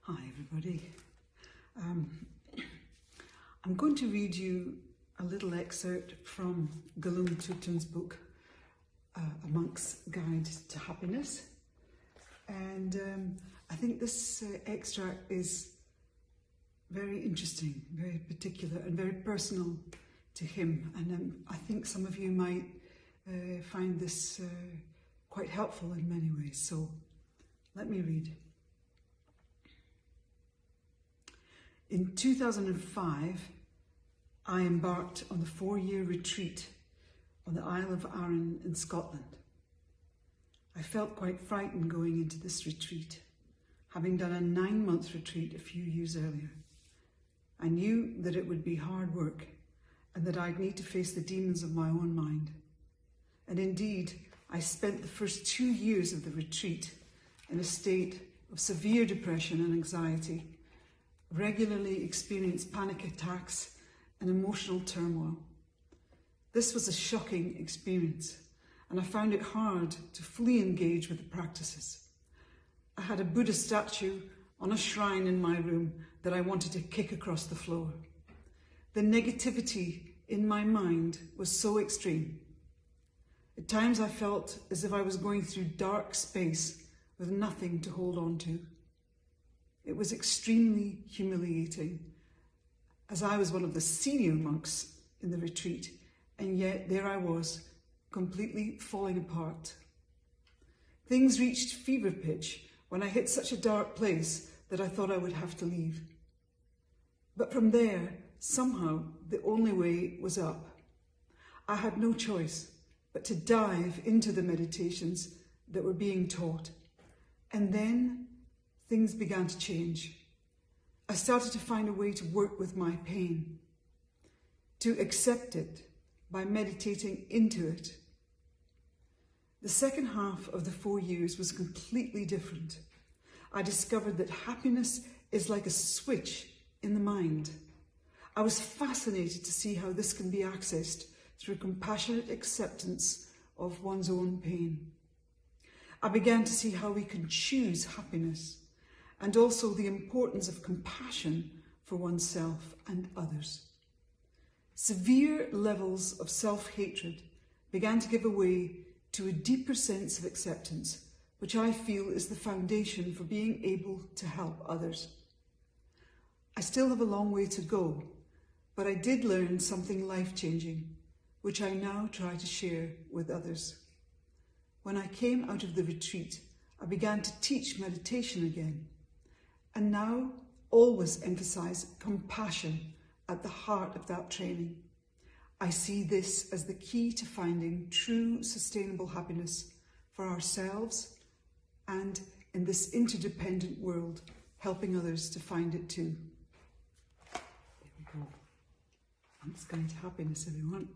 Hi everybody. I'm going to read you a little excerpt from Galung Thupten's book, A Monk's Guide to Happiness. And I think this extract is very interesting, very particular and very personal to him. And I think some of you might find this quite helpful in many ways. So let me read. In 2005, I embarked on the 4-year retreat on the Isle of Arran in Scotland. I felt quite frightened going into this retreat, having done a 9-month retreat a few years earlier. I knew that it would be hard work and that I'd need to face the demons of my own mind. And indeed, I spent the first 2 years of the retreat in a state of severe depression and anxiety, regularly experienced panic attacks and emotional turmoil. This was a shocking experience, and I found it hard to fully engage with the practices. I had a Buddha statue on a shrine in my room that I wanted to kick across the floor. The negativity in my mind was so extreme. At times I felt as if I was going through dark space with nothing to hold on to. It was extremely humiliating, as I was one of the senior monks in the retreat, and yet there I was, completely falling apart. Things reached fever pitch when I hit such a dark place that I thought I would have to leave. But from there, somehow, the only way was up. I had no choice but to dive into the meditations that were being taught. And then things began to change. I started to find a way to work with my pain, to accept it by meditating into it. The second half of the 4 years was completely different. I discovered that happiness is like a switch in the mind. I was fascinated to see how this can be accessed through compassionate acceptance of one's own pain. I began to see how we can choose happiness, and also the importance of compassion for oneself and others. Severe levels of self-hatred began to give way to a deeper sense of acceptance, which I feel is the foundation for being able to help others. I still have a long way to go, but I did learn something life-changing, which I now try to share with others. When I came out of the retreat, I began to teach meditation again, and now always emphasize compassion at the heart of that training. I see this as the key to finding true sustainable happiness for ourselves and in this interdependent world, helping others to find it too. There we go. Thanks, guide to happiness, everyone.